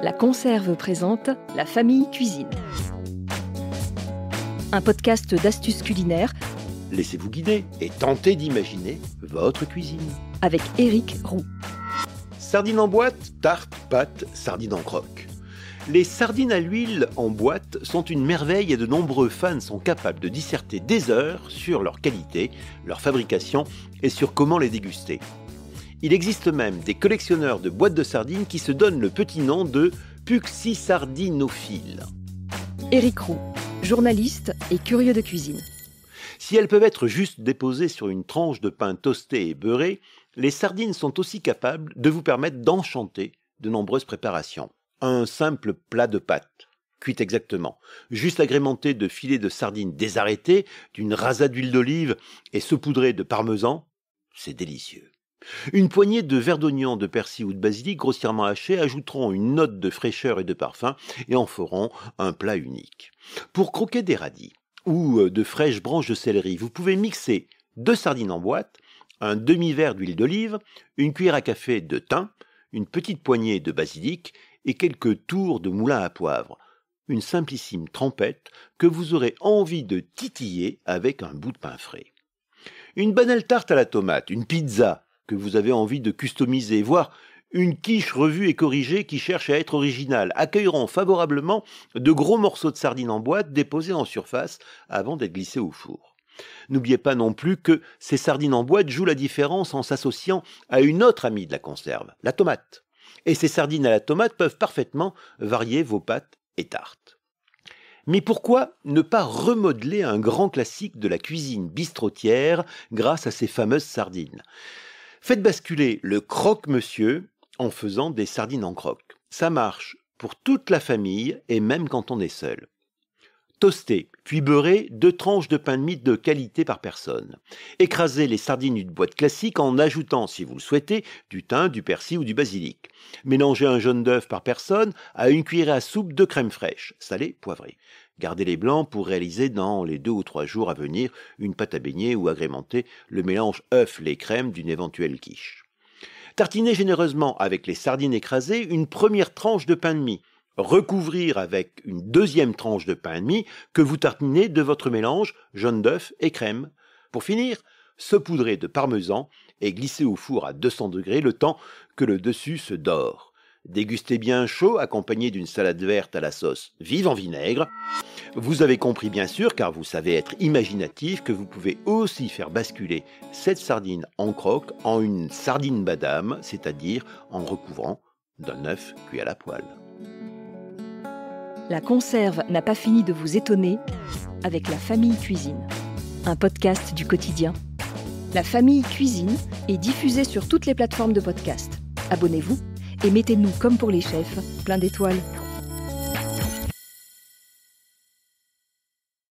La Conserve présente La Famille Cuisine. Un podcast d'astuces culinaires. Laissez-vous guider et tentez d'imaginer votre cuisine. Avec Éric Roux. Sardines en boîte, tarte, pâte, sardines en croque. Les sardines à l'huile en boîte sont une merveille et de nombreux fans sont capables de disserter des heures sur leur qualité, leur fabrication et sur comment les déguster. Il existe même des collectionneurs de boîtes de sardines qui se donnent le petit nom de puxisardinophiles. Éric Roux, journaliste et curieux de cuisine. Si elles peuvent être juste déposées sur une tranche de pain toasté et beurré, les sardines sont aussi capables de vous permettre d'enchanter de nombreuses préparations. Un simple plat de pâtes, cuit exactement, juste agrémenté de filets de sardines désarrêtés, d'une rasade d'huile d'olive et saupoudré de parmesan, c'est délicieux. Une poignée de verres d'oignon, de persil ou de basilic grossièrement hachés ajouteront une note de fraîcheur et de parfum et en feront un plat unique. Pour croquer des radis ou de fraîches branches de céleri, vous pouvez mixer 2 sardines en boîte, un demi-verre d'huile d'olive, une cuillère à café de thym, une petite poignée de basilic et quelques tours de moulin à poivre. Une simplissime trempette que vous aurez envie de titiller avec un bout de pain frais. Une banale tarte à la tomate, une pizza que vous avez envie de customiser, voire une quiche revue et corrigée qui cherche à être originale, accueilleront favorablement de gros morceaux de sardines en boîte déposés en surface avant d'être glissés au four. N'oubliez pas non plus que ces sardines en boîte jouent la différence en s'associant à une autre amie de la conserve, la tomate. Et ces sardines à la tomate peuvent parfaitement varier vos pâtes et tartes. Mais pourquoi ne pas remodeler un grand classique de la cuisine bistrotière grâce à ces fameuses sardines ? Faites basculer le croque-monsieur en faisant des sardines en croque. Ça marche pour toute la famille et même quand on est seul. Toastez, puis beurrez 2 tranches de pain de mie de qualité par personne. Écrasez les sardines d'une boîte classique en ajoutant, si vous le souhaitez, du thym, du persil ou du basilic. Mélangez un jaune d'œuf par personne à une cuillerée à soupe de crème fraîche, salée, poivrée. Gardez les blancs pour réaliser dans les 2 ou 3 jours à venir une pâte à beignet ou agrémenter le mélange œuf-lait-crème d'une éventuelle quiche. Tartinez généreusement avec les sardines écrasées une première tranche de pain de mie. Recouvrir avec une deuxième tranche de pain de mie que vous tartinez de votre mélange jaune d'œuf et crème. Pour finir, saupoudrer de parmesan et glisser au four à 200 degrés le temps que le dessus se dore. Dégustez bien chaud accompagné d'une salade verte à la sauce vive en vinaigre. Vous avez compris bien sûr, car vous savez être imaginatif, que vous pouvez aussi faire basculer cette sardine en croque en une sardine madame, c'est-à-dire en recouvrant d'un œuf cuit à la poêle. La Conserve n'a pas fini de vous étonner avec La Famille Cuisine, un podcast du quotidien. La Famille Cuisine est diffusée sur toutes les plateformes de podcast. Abonnez-vous et mettez-nous, comme pour les chefs, plein d'étoiles.